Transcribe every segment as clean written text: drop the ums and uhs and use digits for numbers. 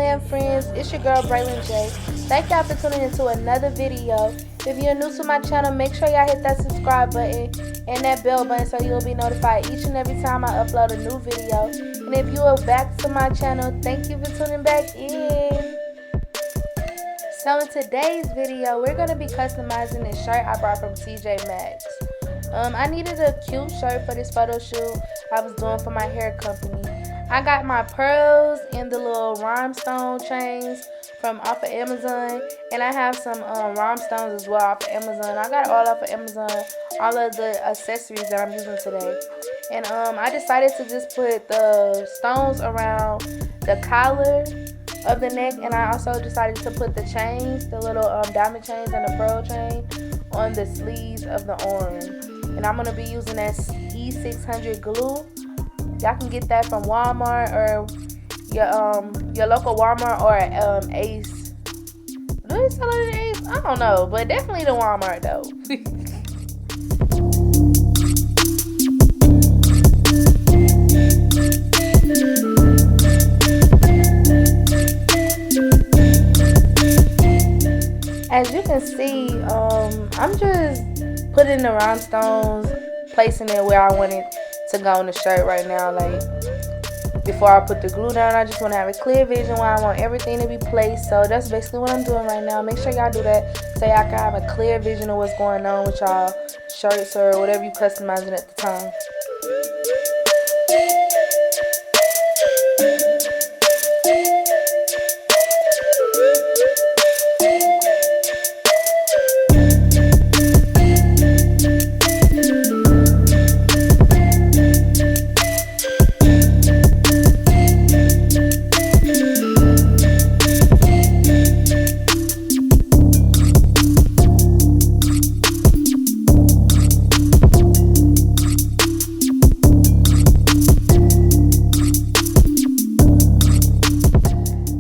and friends, it's your girl Braylon J. Thank y'all for tuning into another video. If you're new to my channel, make sure y'all hit that subscribe button and that bell button so you'll be notified each and every time I upload a new video. And if you are back to my channel, thank you for tuning back in. So in today's video, we're going to be customizing this shirt I brought from TJ Maxx. I needed a cute shirt for this photo shoot I was doing for my hair company. I got my pearls and the little rhinestone chains from off of Amazon, and I have some rhinestones as well off of Amazon. I got it all off of Amazon, all of the accessories that I'm using today. And I decided to just put the stones around the collar of the neck, and I also decided to put the chains, the little diamond chains and the pearl chain on the sleeves of the arm. And I'm going to be using that E600 glue. Y'all can get that from Walmart or your local Walmart or Ace. Do they sell it at Ace? I don't know, but definitely the Walmart though. As you can see, I'm just putting the rhinestones, placing it where I want it to go on the shirt right now. Like, before I put the glue down, I just want to have a clear vision where I want everything to be placed. So that's basically what I'm doing right now. Make sure y'all do that so y'all can have a clear vision of what's going on with y'all shirts or whatever you customizing at the time.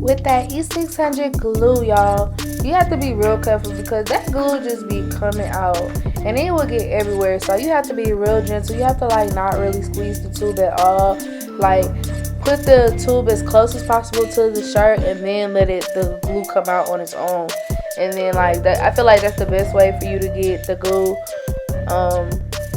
With that E600 glue, y'all, you have to be real careful because that glue just be coming out and it will get everywhere. So you have to be real gentle. You have to like not really squeeze the tube at all. Like, put the tube as close as possible to the shirt and then let the glue come out on its own. And then like that, I feel like that's the best way for you to get the glue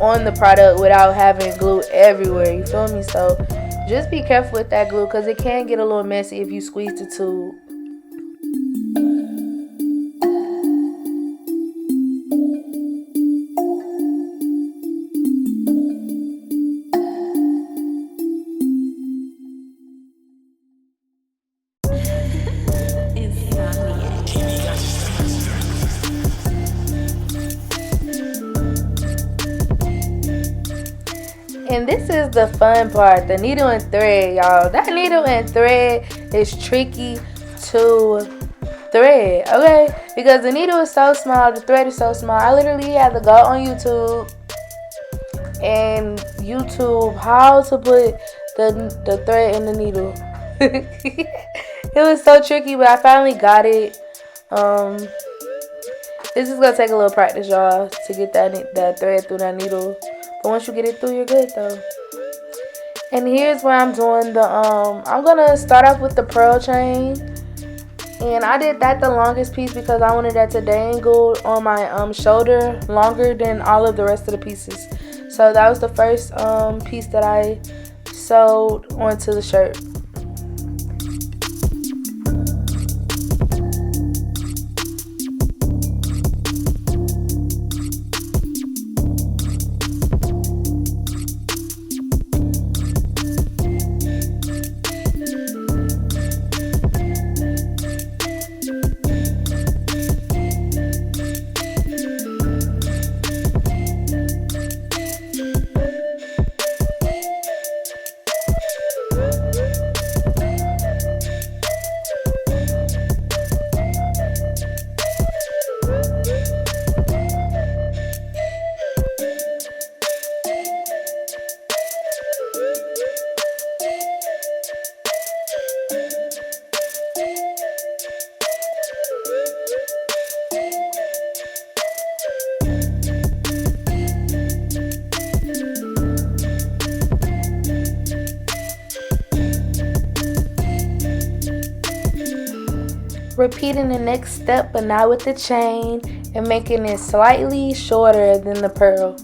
on the product without having glue everywhere. You feel me? So just be careful with that glue because it can get a little messy if you squeeze the tube. And this is the fun part, the needle and thread, y'all. That needle and thread is tricky to thread, okay? Because the needle is so small, the thread is so small. I literally had to go on YouTube and YouTube how to put the thread in the needle. It was so tricky, but I finally got it. This is gonna take a little practice, y'all, to get that thread through that needle. But once you get it through, you're good though. And here's where I'm doing the I'm gonna start off with the pearl chain, and I did that the longest piece because I wanted that to dangle on my shoulder longer than all of the rest of the pieces. So that was the first piece that I sewed onto the shirt. Repeating the next step but not with the chain and making it slightly shorter than the pearl.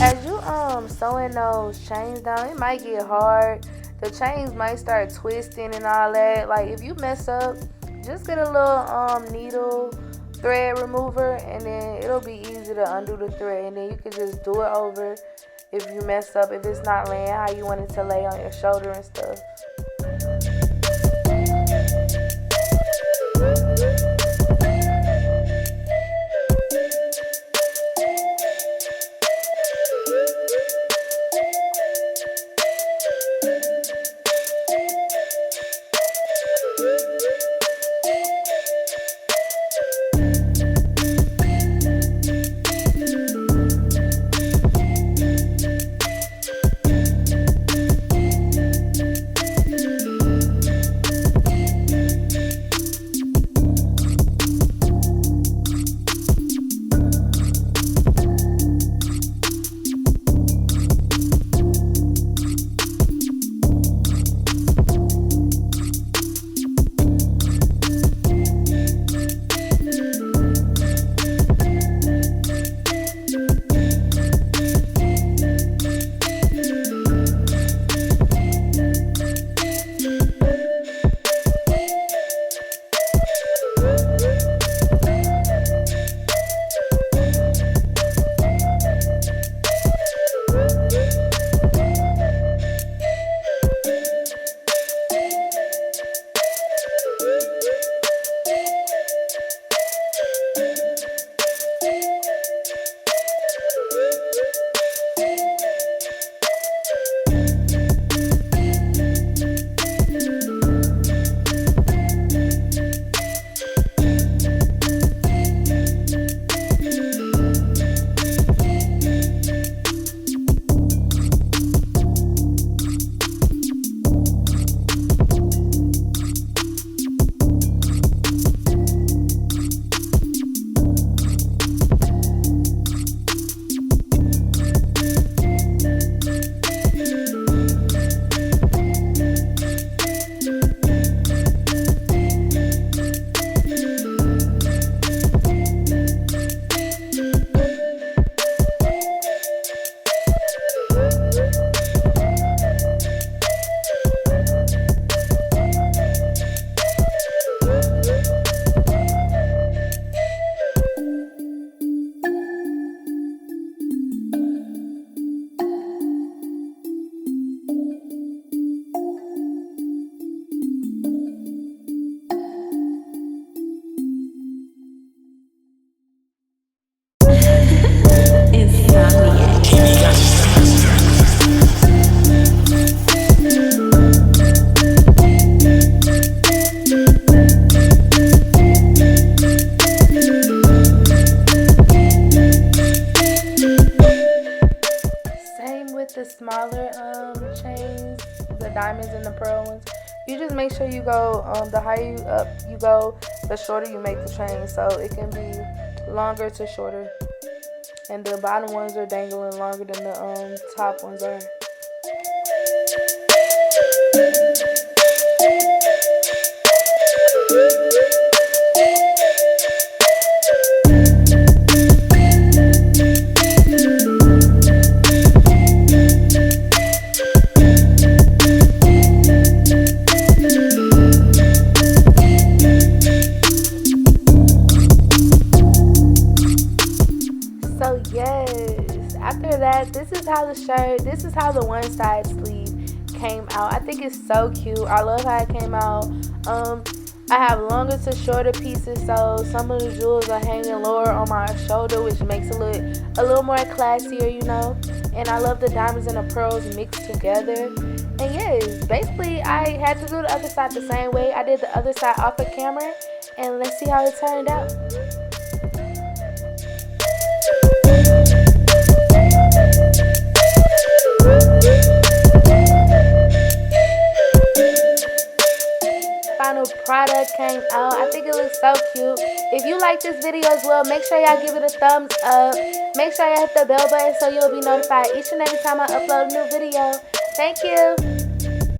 As you sewing those chains down, it might get hard. The chains might start twisting and all that. Like if you mess up, just get a little needle thread remover, and then it'll be easy to undo the thread, and then you can just do it over if you mess up, if it's not laying how you want it to lay on your shoulder and stuff. The smaller chains, the diamonds and the pearl ones, you just make sure you go the higher up you go, the shorter you make the chain, so it can be longer to shorter, and the bottom ones are dangling longer than the top ones are. after that, this is how the one side sleeve came out. I think it's so cute. I love how it came out. I have longer to shorter pieces, so some of the jewels are hanging lower on my shoulder, which makes it look a little more classier, you know. And I love the diamonds and the pearls mixed together. And yes, basically I had to do the other side the same way. I did the other side off the camera, and let's see how it turned out. Final product came out. I think it looks so cute. If you like this video as well, make sure y'all give it a thumbs up. Make sure y'all hit the bell button so you'll be notified each and every time I upload a new video. Thank you.